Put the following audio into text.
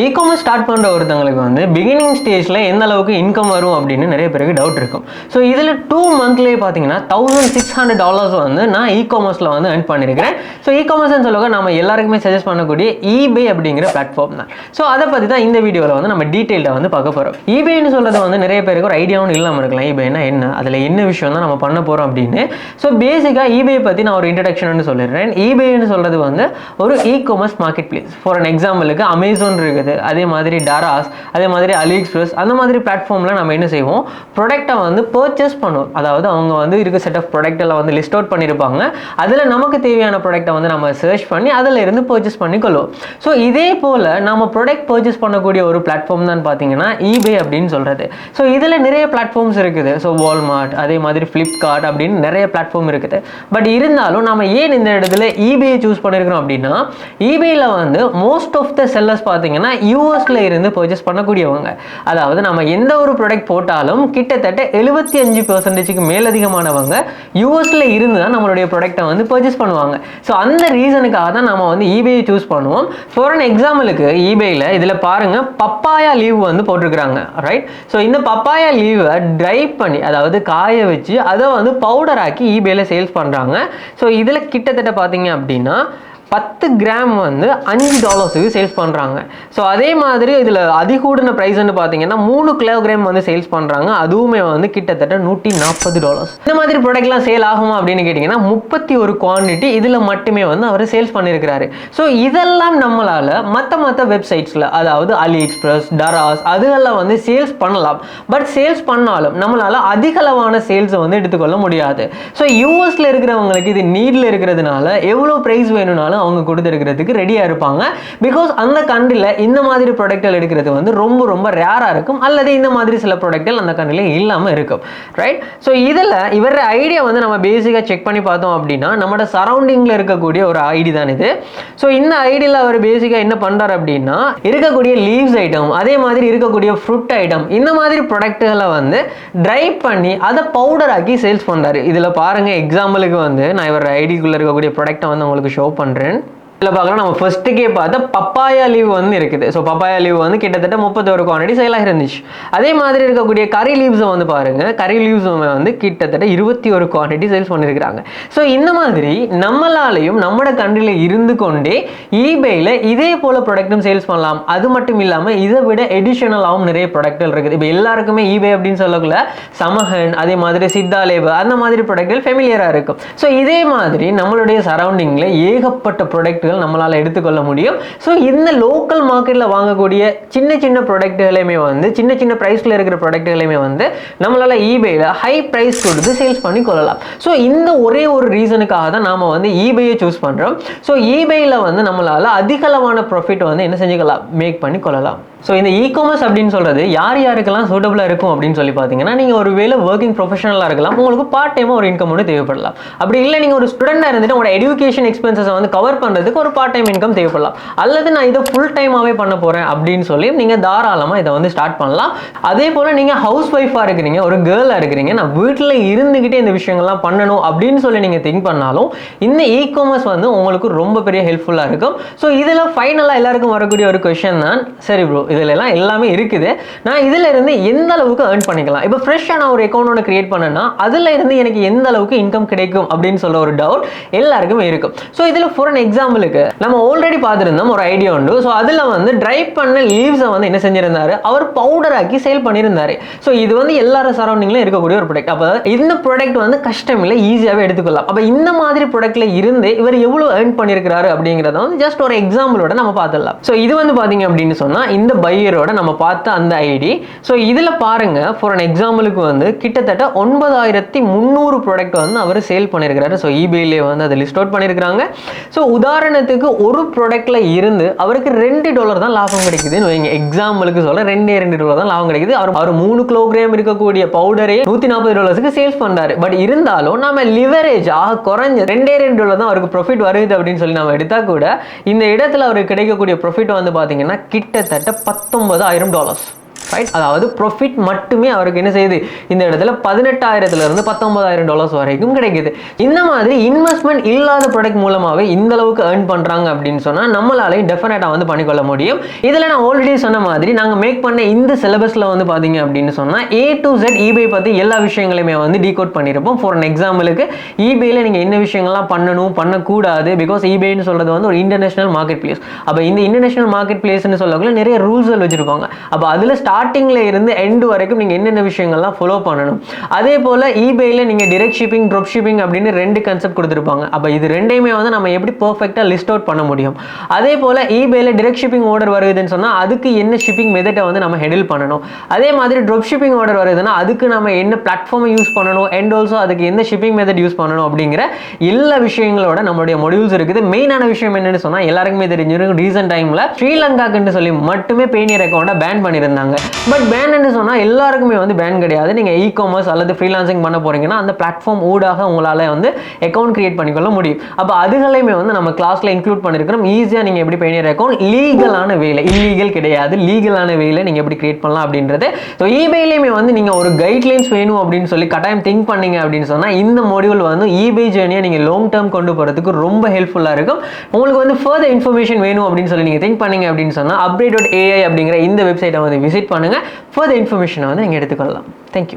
E-commerce start பண்ணுற ஒருத்தங்களுக்கு வந்து பிகினிங் ஸ்டேஜில் எந்த அளவுக்கு இன்கம் வரும் அப்படின்னு நிறைய பேருக்கு டவுட் இருக்கும். ஸோ இதில் 2 மந்த்லேயே பார்த்தீங்கன்னா $1600 வந்து நான் இ-காமர்ஸில் வந்து earn பண்ணியிருக்கிறேன். ஸோ இ-காமர்ஸ்னு சொல்லுவாங்க நம்ம எல்லாருக்குமே சஜஸ்ட் பண்ணக்கூடிய eBay அப்படிங்கிற பிளாட்ஃபார்ம் தான். ஸோ அதை பற்றி தான் இந்த வீடியோவில் வந்து நம்ம டீட்டெயில்டாக வந்து பார்க்க போகிறோம். eBayன்னு சொல்கிறது வந்து நிறைய பேருக்கு ஒரு ஐடியாவும் இல்லாமல் இருக்கலாம். eBayனா என்ன, அதில் என்ன விஷயம் தான் நம்ம பண்ண போகிறோம் அப்படின்னு. ஸோ பேசிக்காக eBay பற்றி நான் ஒரு இன்ட்ரடக்ஷன் சொல்லிடுறேன். eBayன்னு சொல்கிறது வந்து ஒரு e-commerce market place. For an எக்ஸாம்பிளுக்கு அமேசான் இருக்குது, அதே மாதிரி டாராஸ், அதே மாதிரி அலிஎக்ஸ்பிரஸ், அந்த மாதிரி பிளாட்ஃபார்மில் நம்ம என்ன செய்வோம், ப்ராடக்ட்டை வந்து பர்ச்சேஸ் பண்ணுவோம். அதாவது அவங்க வந்து இருக்க செட் ஆஃப் ப்ராடக்டெல்லாம் வந்து லிஸ்ட் அவுட் பண்ணியிருப்பாங்க. அதில் நமக்கு தேவையான ப்ராடக்ட்டை வந்து நம்ம சர்ச் பண்ணி அதில் இருந்து பர்ச்சேஸ் பண்ணிக்கொள்வோம். ஸோ இதே போல் நம்ம ப்ராடக்ட் பர்ச்சேஸ் பண்ணக்கூடிய ஒரு பிளாட்ஃபார்ம் தான் பார்த்தீங்கன்னா eBay அப்படின்னு சொல்கிறது. ஸோ இதில் நிறைய பிளாட்ஃபார்ம்ஸ் இருக்குது. ஸோ வால்மார்ட், அதே மாதிரி ஃப்ளிப்கார்ட் அப்படின்னு நிறைய பிளாட்ஃபார்ம் இருக்குது. பட் இருந்தாலும் நம்ம ஏன் இந்த இடத்துல eBay சூஸ் பண்ணியிருக்கிறோம் அப்படின்னா, eBayல வந்து மோஸ்ட் ஆஃப் த செல்லர்ஸ் பார்த்தீங்கன்னா யூஎஸ்ல இருந்து பர்ச்சேஸ் பண்ணக்கூடியவங்க. அதாவது நம்ம எந்த ஒரு ப்ராடக்ட் போட்டாலும் கிட்டத்தட்ட 75% மேலதிகமானவங்க யூஎஸ்ல இருந்து தான் நம்மளுடைய ப்ராடக்ட்டை வந்து பர்ச்சேஸ் பண்ணுவாங்க. ஸோ அந்த ரீசனுக்காக தான் நம்ம வந்து eBay சூஸ் பண்ணுவோம். ஃபார் அன் எக்ஸாம்பிளுக்கு eBayல இதில் பாருங்க பப்பாயா லீவ் வந்து போட்டிருக்கிறாங்க, ரைட்? ஸோ இந்த பப்பாயா லீவை ட்ரை பண்ணி, அதாவது காய வச்சு அதை வந்து பவுடர் ஆக்கி eBayல சேல்ஸ் பண்ணுறாங்க. ஸோ இதில் கிட்டத்தட்ட பார்த்தீங்க அப்படின்னா 10 கிராம் வந்து $5 சேல்ஸ் பண்ணுறாங்க. ஸோ அதே மாதிரி இதில் அதிகூடின ப்ரைஸ்ன்னு பார்த்தீங்கன்னா 3 கிலோகிராம் வந்து சேல்ஸ் பண்ணுறாங்க. அதுவுமே வந்து கிட்டத்தட்ட $140. இந்த மாதிரி ப்ராடக்ட்லாம் சேல் ஆகுமா அப்படின்னு கேட்டிங்கன்னா 31 குவான்டிட்டி இதில் மட்டுமே வந்து அவர் சேல்ஸ் பண்ணியிருக்கிறாரு. ஸோ இதெல்லாம் நம்மளால் மற்ற வெப்சைட்ஸில், அதாவது அலிஎக்ஸ்பிரஸ், டாராஸ், அதுகளில் வந்து சேல்ஸ் பண்ணலாம். பட் சேல்ஸ் பண்ணாலும் நம்மளால் அதிகளவான சேல்ஸை வந்து எடுத்துக்கொள்ள முடியாது. ஸோ யூஎஸில் இருக்கிறவங்களுக்கு இது நீடில் இருக்கிறதுனால எவ்வளோ ப்ரைஸ் வேணும்னாலும் அவங்க கொடுத்துருக்கிறதுக்கு ரெடியாக இருப்பாங்க. பிகாஸ் அந்த கண்ட்ரியில் இந்த மாதிரி ப்ராடக்ட்கள் எடுக்கிறது வந்து ரொம்ப ரேராக இருக்கும், அல்லது இந்த மாதிரி சில ப்ராடக்ட்கள் அந்த கண்ட்ரியில் இல்லாமல் இருக்கும், ரைட்? ஸோ இதில் இவர ஐடியா வந்து நம்ம பேசிக்காக செக் பண்ணி பார்த்தோம் அப்படின்னா நம்மளோட சரௌண்டிங்கில் இருக்கக்கூடிய ஒரு ஐடி தான் இது. ஸோ இந்த ஐடியில் அவர் பேசிக்காக என்ன பண்ணுறாரு அப்படின்னா, இருக்கக்கூடிய லீவ்ஸ் ஐட்டம், அதே மாதிரி இருக்கக்கூடிய ஃப்ரூட் ஐட்டம், இந்த மாதிரி ப்ராடக்ட்டுகளை வந்து ட்ரை பண்ணி அதை பவுடர் ஆக்கி சேல்ஸ் பண்ணுறாரு. இதில் பாருங்கள், எக்ஸாம்பிளுக்கு வந்து நான் இவர் ஐடிக்குள்ளே இருக்கக்கூடிய ப்ராடக்ட்டை வந்து உங்களுக்கு ஷோ பண்ணுறேன். இதில் பார்க்கலாம், நம்ம ஃபர்ஸ்ட்டுக்கே பார்த்தா பப்பாயா லீவ் வந்து இருக்குது. ஸோ பப்பாயா லீவ் வந்து கிட்டத்தட்ட 31 குவான்டிட்டி சேலாக இருந்துச்சு. அதே மாதிரி இருக்கக்கூடிய கறி லீவ்ஸை வந்து பாருங்கள், கறி லீவ்ஸ் வந்து கிட்டத்தட்ட 21 குவான்டிட்டி சேல்ஸ் பண்ணியிருக்கிறாங்க. ஸோ இந்த மாதிரி நம்மளாலையும் நம்மளோட கண்ட்ரியில் இருந்து கொண்டே eBayல இதே போல் ப்ராடக்ட்டும் சேல்ஸ் பண்ணலாம். அது மட்டும் இல்லாமல் இதை விட எடிஷனலாகவும் நிறைய ப்ராடக்ட்கள் இருக்குது. இப்போ எல்லாருக்குமே eBay அப்படின்னு சொல்லக்குள்ள சமஹன், அதே மாதிரி சித்தாலேபு, அந்த மாதிரி ப்ராடக்ட்கள் ஃபெமிலியராக இருக்கும். ஸோ இதே மாதிரி நம்மளுடைய சரௌண்டிங்கில் ஏகப்பட்ட ப்ராடக்ட் நம்மளால எடுத்துக்கொள்ள முடியும். ஸோ இந்த லோக்கல் மார்க்கெட்டில் வாங்கக்கூடிய சின்ன ப்ராடக்ட்களையுமே வந்து சின்ன பிரைஸ்ல இருக்கிற ப்ராடக்ட்களையுமே வந்து நம்மளால eBayல ஹை பிரைஸ் கொடுத்து சேல்ஸ் பண்ணி கொள்ளலாம். ஸோ இந்த ஒரே ஒரு ரீசனுக்காக தான் நாம வந்து eBay சூஸ் பண்றோம். ஸோ eBayல வந்து நம்மளால அதிகளவான ப்ராஃபிட் வந்து என்ன செஞ்சுக்கலாம், மேக் பண்ணி கொள்ளலாம். ஸோ இந்த இ-காமர்ஸ் அப்படின்னு சொல்றது யார் யாருக்கெல்லாம் சூட்டபிளாக இருக்கும் அப்படின்னு சொல்லி பார்த்தீங்கன்னா, நீங்கள் ஒரு வேலை ஒர்க்கிங் ப்ரொஃபஷனலாக இருக்கலாம், உங்களுக்கு பார்ட் டைமாக ஒரு இன்கம் ஒன்று தேவைப்படலாம். அப்படி இல்லை நீங்கள் ஒரு ஸ்டூடெண்டாக இருந்துட்டு உங்களோட எஜுகேஷன் எக்ஸ்பென்சஸை வந்து கவர் பண்ணுறதுக்கு ஒரு பார்ட் டைம் இன்கம் தேவைப்படலாம். அல்லது நான் இதை ஃபுல் டைமாகவே பண்ண போகிறேன் அப்படின்னு சொல்லி நீங்கள் தாராளமாக இதை வந்து ஸ்டார்ட் பண்ணலாம். அதே போல் நீங்கள் ஹவுஸ் ஒய்ஃபாக இருக்கிறீங்க, ஒரு கேர்ளாக இருக்கிறீங்க, நான் வீட்டில் இருந்துக்கிட்டே இந்த விஷயங்கள்லாம் பண்ணணும் அப்படின்னு சொல்லி நீங்கள் திங்க் பண்ணாலும் இந்த இ-காமர்ஸ் வந்து உங்களுக்கு ரொம்ப பெரிய ஹெல்ப்ஃபுல்லாக இருக்கும். ஸோ இதில் ஃபைனலாக எல்லாருக்கும் வரக்கூடிய ஒரு கொஷன் தான், சரி ப்ரோ இதில் எல்லாம் எல்லாமே இருக்குது, நான் இதில் இருந்து எந்த அளவுக்கு ஏர்ன் பண்ணிக்கலாம்? இப்போ ஃப்ரெஷ்ஷாக நான் ஒரு அக்கௌண்ட் ஒன்று கிரியேட் பண்ணேன்னா அதில் இருந்து எனக்கு எந்த அளவுக்கு இன்கம் கிடைக்கும் அப்படின்னு சொல்ல ஒரு டவுட் எல்லாருக்குமே இருக்கும். ஸோ இதில் ஃபார் அன் எக்ஸாம்பிளுக்கு நம்ம ஆல்ரெடி பார்த்துருந்தோம் ஒரு ஐடியா உண்டு. ஸோ அதில் வந்து ட்ரை பண்ண லீவ்ஸை வந்து என்ன செஞ்சிருந்தாரு, அவர் பவுடர் ஆக்கி சேல் பண்ணியிருந்தாரு. ஸோ இது வந்து எல்லாரும் சரௌண்டிங்ல இருக்கக்கூடிய ஒரு ப்ராடக்ட். அப்போ இந்த ப்ராடக்ட் வந்து கஷ்டம் இல்லை, ஈஸியாகவே எடுத்துக்கலாம். அப்போ இந்த மாதிரி ப்ராடக்ட்ல இருந்து இவர் எவ்வளோ ஏர்ன் பண்ணியிருக்கிறாரு அப்படிங்கிறத வந்து ஜஸ்ட் ஒரு எக்ஸாம்பிளோட நம்ம பார்த்துடலாம். ஸோ இது வந்து பார்த்தீங்க அப்படின்னு சொன்னால் இந்த பையரோட நம்ம பார்த்த அந்த ஐடி. ஸோ இதில் பாருங்க, ஃபார் அன் எக்ஸாம்பிளுக்கு வந்து கிட்டத்தட்ட 9300 ப்ராடக்ட் வந்து அவர் சேல் பண்ணியிருக்கிறாரு. ஸோ eBayலே வந்து அதை லிஸ்ட் அவுட் பண்ணியிருக்கிறாங்க. ஸோ உதாரணத்துக்கு ஒரு ப்ராடக்ட்ல இருந்து அவருக்கு $2 தான் லாபம் கிடைக்குதுன்னு வைங்க. எக்ஸாம்பிளுக்கு சொல்ல $2 தான் லாபம் கிடைக்குது. அவர் 3 கிலோகிராம் இருக்கக்கூடிய பவுடரே $140 சேல்ஸ் பண்றாரு. பட் இருந்தாலும் நம்ம லிவரேஜ் ஆக குறைஞ்ச $2 தான் அவருக்கு ப்ராஃபிட் வருது அப்படின்னு சொல்லி நம்ம எடுத்தா கூட இந்த இடத்துல அவருக்கு கிடைக்கக்கூடிய ப்ராஃபிட் வந்து பார்த்தீங்கன்னா கிட்டத்தட்ட $19,000. ரைட். அதாவது ப்ராஃபிட் மட்டுமே அவருக்கு என்ன செய்யுது, இந்த இடத்துல $18,000 $19,000 வரைக்கும் கிடைக்குது. இந்த மாதிரி இன்வெஸ்ட்மெண்ட் இல்லாத ப்ராடக்ட் மூலமாகவே இந்த அளவுக்கு ஏர்ன் பண்ணுறாங்க அப்படின்னு சொன்னால் நம்மளாலையும் டெஃபினட்டாக வந்து பண்ணிக்கொள்ள முடியும். இதில் நான் ஆல்ரெடி சொன்ன மாதிரி நாங்கள் மேக் பண்ண இந்த சிலபஸில் வந்து பார்த்தீங்க அப்படின்னு சொன்னால் A to Z eBay பற்றி எல்லா விஷயங்களையுமே வந்து டீகோட் பண்ணியிருப்போம். ஃபார் எக்ஸாம்பிளுக்கு eBayல நீங்கள் என்ன விஷயங்கள்லாம் பண்ணணும் பண்ணக்கூடாது, பிகாஸ் eBayன்னு சொல்கிறது வந்து ஒரு இன்டர்நேஷனல் மார்க்கெட் பிளேஸ். அப்போ இந்த இன்டர்நேஷனல் மார்க்கெட் பிளேஸ்ன்னு சொல்லக்குள்ள நிறைய ரூல்ஸ்கள் வச்சுருப்பாங்க. அப்போ அதில் ஸ்டார்டிங்கில் இருந்து எண்டு வரைக்கும் நீங்கள் என்னென்ன விஷயங்கள்லாம் ஃபாலோ பண்ணணும். அதே போல் eBayல நீங்கள் டிரெக்ட் ஷிப்பிங், ட்ராப் ஷிப்பிங் அப்படின்னு 2 கான்செப்ட் கொடுத்துருப்பாங்க. அப்போ இது ரெண்டையுமே வந்து நம்ம எப்படி பர்ஃபெக்டாக லிஸ்ட் அவுட் பண்ண முடியும். அதே போல் eBayல டிரெக்ட் ஷிப்பிங் ஆர்டர் வருதுன்னு சொன்னால் அதுக்கு என்ன ஷிப்பிங் மெத்தடை வந்து நம்ம ஹேண்டில் பண்ணணும். அதே மாதிரி ட்ராப் ஷிப்பிங் ஆர்டர் வருதுன்னா அதுக்கு நம்ம என்ன பிளாட்ஃபார்மை யூஸ் பண்ணணும், அண்ட் ஆல்சோ அதுக்கு எந்த ஷிப்பிங் மெத்தட் யூஸ் பண்ணணும் அப்படிங்கிற எல்லா விஷயங்களோட நம்மளுடைய மொடியூல்ஸ் இருக்குது. மெயினான விஷயம் என்னன்னு சொன்னால் எல்லாருக்குமே தெரிஞ்சிருக்கும், ரீசெண்ட் டைமில் ஸ்ரீலங்காக்குன்னு சொல்லி மட்டுமே பேனியர் அக்கௌண்ட்டை பேன் பண்ணியிருந்தாங்க. பட் பேன் என்று சொன்னால் எல்லாருக்குமே வந்து பேன் கிடையாது. நீங்கள் இ-காமர்ஸ் அல்லது ஃப்ரீலான்சிங் பண்ண போறீங்கன்னா அந்த பிளாட்ஃபார்ம் ஊடாக உங்களால் வந்து அக்கௌண்ட் கிரியேட் பண்ணிக்கொள்ள முடியும். அப்போ அதுகளையுமே வந்து நம்ம கிளாஸில் இன்க்ளூட் பண்ணியிருக்கிறோம். ஈஸியாக நீங்கள் எப்படி பேனியர் அக்கௌண்ட் லீகலான வேலை, இல்லீகல் கிடையாது, லீகலான வேலை நீங்கள் எப்படி கிரியேட் பண்ணலாம் அப்படின்றது. ஸோ eBayலையுமே வந்து நீங்கள் ஒரு கைட்லைன்ஸ் வேணும் அப்படின்னு சொல்லி கட்டாயம் திங்க் பண்ணீங்க அப்படின்னு சொன்னால் இந்த மாடியூல் வந்து eBay ஜேர்னியை நீங்கள் லாங் டேர்ம் கொண்டு போகிறதுக்கு ரொம்ப ஹெல்ப்ஃபுல்லாக இருக்கும். உங்களுக்கு வந்து ஃபர்தர் இன்ஃபர்மேஷன் வேணும் அப்படின்னு சொல்லி நீங்கள் திங்க் பண்ணீங்க அப்படின்னு சொன்னால் update.ai அப்படிங்கிற இந்த வெப்சைட்டை வந்து விசிட் பண்ணுங்கள். ஃபர்தர் இன்ஃபர்மேஷனை வந்து நீங்கள் எடுத்துக்கொள்ளலாம். தேங்க்யூ.